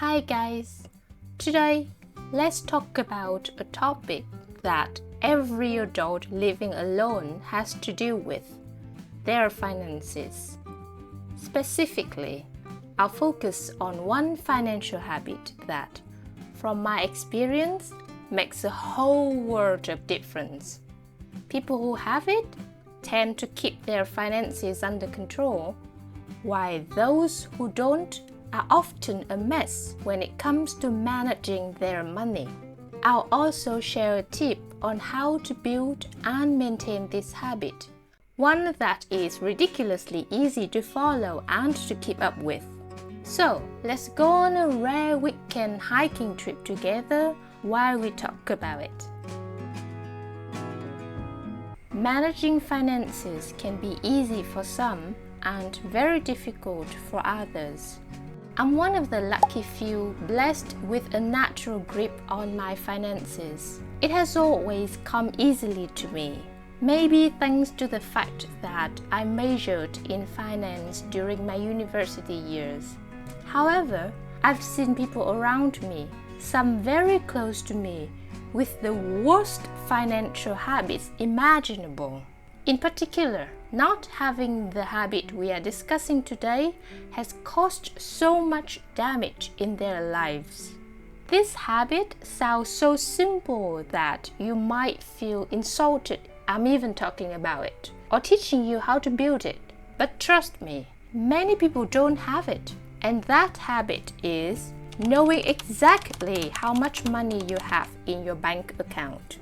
Hi guys! Today, let's talk about a topic that every adult living alone has to deal with, their finances. Specifically, I'll focus on one financial habit that, from my experience, makes a whole world of difference. People who have it tend to keep their finances under control, while those who don't are often a mess when it comes to managing their money. I'll also share a tip on how to build and maintain this habit, one that is ridiculously easy to follow and to keep up with. So, let's go on a rare weekend hiking trip together while we talk about it. Managing finances can be easy for some and very difficult for others. I'm one of the lucky few blessed with a natural grip on my finances. It has always come easily to me. Maybe thanks to the fact that I majored in finance during my university years. However, I've seen people around me, some very close to me, with the worst financial habits imaginable. In particular, not having the habit we are discussing today has caused so much damage in their lives. This habit sounds so simple that you might feel insulted I'm even talking about it or teaching you how to build it. But trust me, many people don't have it. And that habit is knowing exactly how much money you have in your bank account.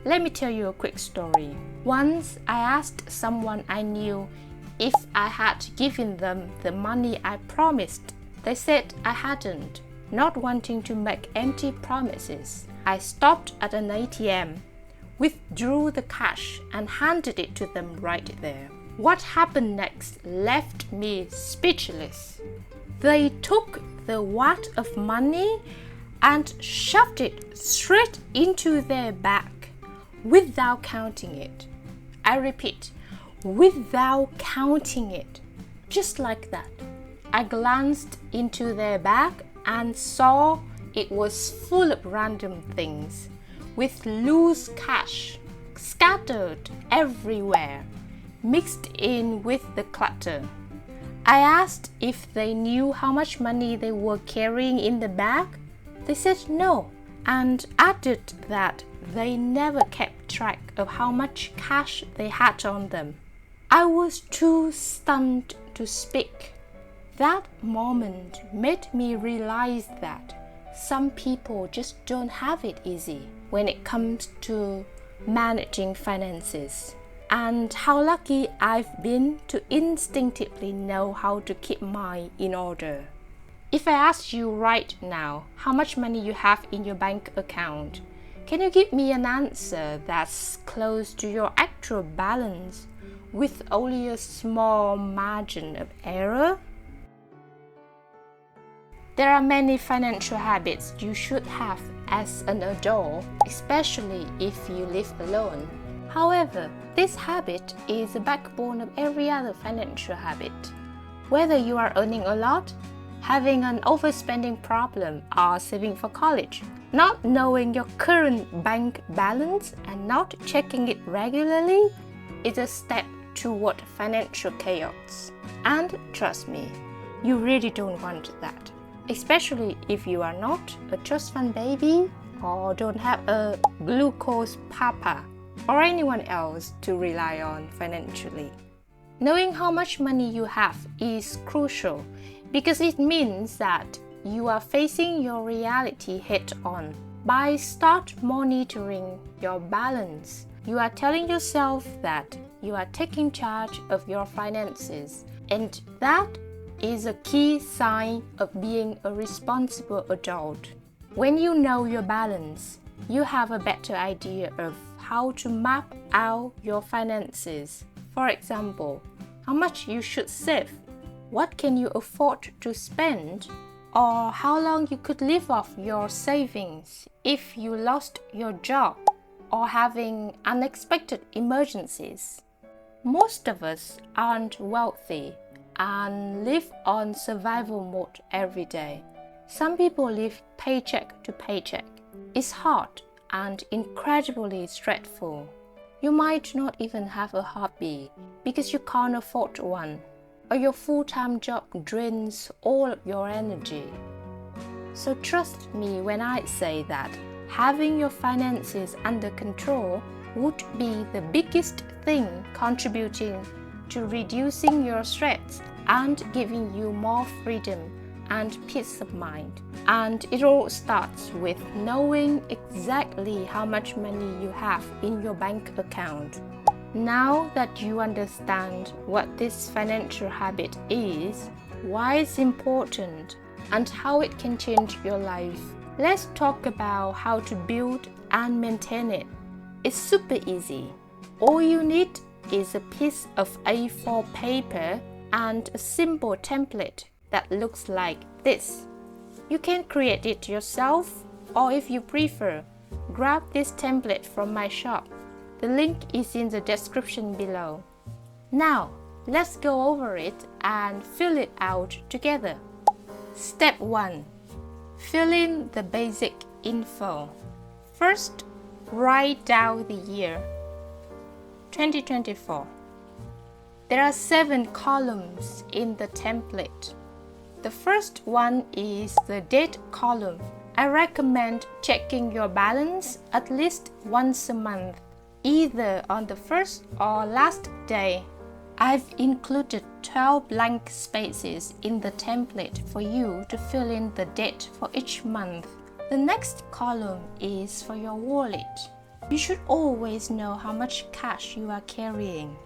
Let me tell you a quick story. Once I asked someone I knew if I had given them the money I promised. They said I hadn't, not wanting to make empty promises. I stopped at an ATM, withdrew the cash and handed it to them right there. What happened next left me speechless. They took the wad of money and shoved it straight into their bag without counting it. I repeat, without counting it. Just like that. I glanced into their bag and saw it was full of random things, with loose cash scattered everywhere, mixed in with the clutter. I asked if they knew how much money they were carrying in the bag. They said no, and added that they never kept track of how much cash they had on them. I was too stunned to speak. That moment made me realize that some people just don't have it easy when it comes to managing finances, and how lucky I've been to instinctively know how to keep mine in order. If I asked you right now how much money you have in your bank account, can you give me an answer that's close to your actual balance with only a small margin of error? There are many financial habits you should have as an adult, especially if you live alone. However, this habit is the backbone of every other financial habit. Whether you are earning a lot, having an overspending problem, or saving for college, not knowing your current bank balance and not checking it regularly is a step toward financial chaos. And trust me, you really don't want that. Especially if you are not a trust fund baby or don't have a glucose papa or anyone else to rely on financially. Knowing how much money you have is crucial because it means that you are facing your reality head on. By start monitoring your balance, you are telling yourself that you are taking charge of your finances, and that is a key sign of being a responsible adult. When you know your balance, you have a better idea of how to map out your finances. For example, how much you should save, what can you afford to spend, or how long you could live off your savings if you lost your job or having unexpected emergencies. Most of us aren't wealthy and live on survival mode every day. Some people live paycheck to paycheck. It's hard and incredibly stressful. You might not even have a hobby because you can't afford one, or your full-time job drains all your energy. So trust me when I say that having your finances under control would be the biggest thing contributing to reducing your stress and giving you more freedom and peace of mind. And it all starts with knowing exactly how much money you have in your bank account. Now that you understand what this financial habit is, why it's important, and how it can change your life, let's talk about how to build and maintain it. It's super easy. All you need is a piece of A4 paper and a simple template that looks like this. You can create it yourself, or if you prefer, grab this template from my shop. The link is in the description below. Now, let's go over it and fill it out together. Step 1. Fill in the basic info. First, write down the year 2024. There are 7 columns in the template. The first one is the date column. I recommend checking your balance at least once a month, either on the first or last day. I've included 12 blank spaces in the template for you to fill in the date for each month. The next column is for your wallet. You should always know how much cash you are carrying.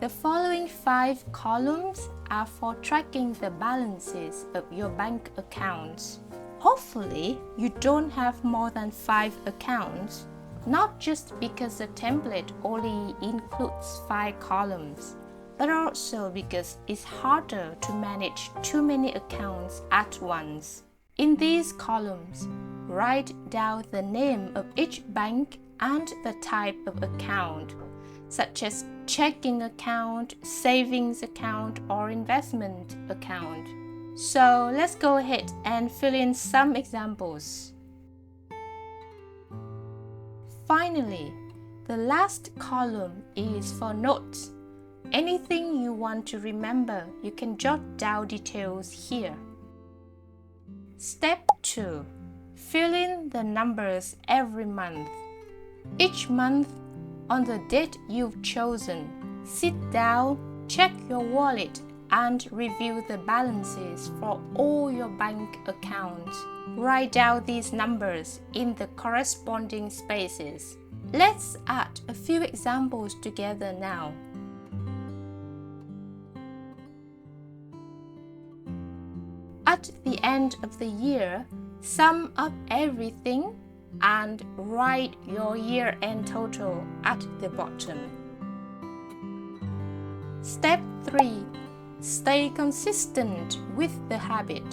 The following 5 columns are for tracking the balances of your bank accounts. Hopefully, you don't have more than 5 accounts, not just because the template only includes 5 columns, but also because it's harder to manage too many accounts at once. In these columns, write down the name of each bank and the type of account, such as checking account, savings account, or investment account. So let's go ahead and fill in some examples. Finally, the last column is for notes. Anything you want to remember, you can jot down details here. Step 2. Fill in the numbers every month. Each month, on the date you've chosen, sit down, check your wallet, and review the balances for all your bank accounts. Write down these numbers in the corresponding spaces. Let's add a few examples together now. At the end of the year, sum up everything and write your year-end total at the bottom. Step 3. Stay consistent with the habit.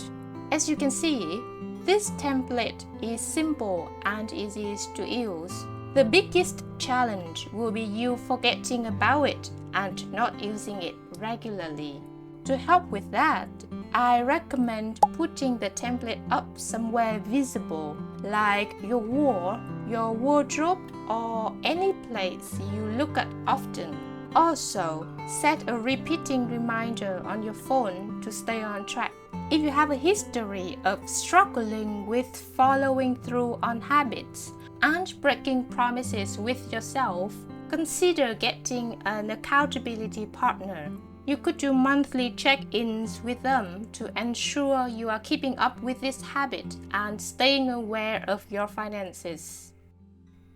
As you can see, this template is simple and easy to use. The biggest challenge will be you forgetting about it and not using it regularly. To help with that, I recommend putting the template up somewhere visible, like your wall, your wardrobe, or any place you look at often. Also, set a repeating reminder on your phone to stay on track. If you have a history of struggling with following through on habits and breaking promises with yourself, consider getting an accountability partner. You could do monthly check-ins with them to ensure you are keeping up with this habit and staying aware of your finances.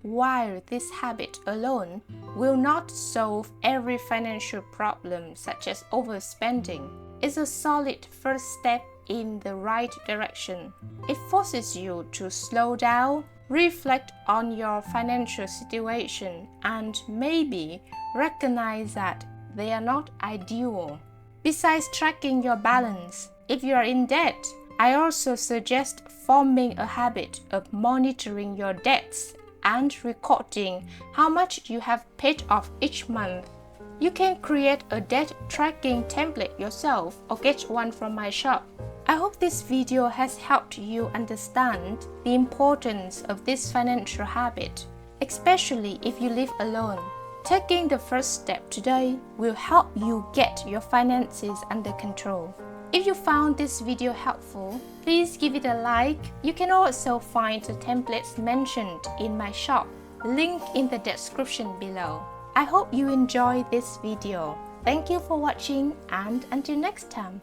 While this habit alone will not solve every financial problem such as overspending, it's a solid first step in the right direction. It forces you to slow down, reflect on your financial situation, and maybe recognize that they are not ideal. Besides tracking your balance, if you are in debt, I also suggest forming a habit of monitoring your debts and recording how much you have paid off each month. You can create a debt tracking template yourself or get one from my shop. I hope this video has helped you understand the importance of this financial habit, especially if you live alone. Taking the first step today will help you get your finances under control. If you found this video helpful, please give it a like. You can also find the templates mentioned in my shop, link in the description below. I hope you enjoyed this video. Thank you for watching, and until next time.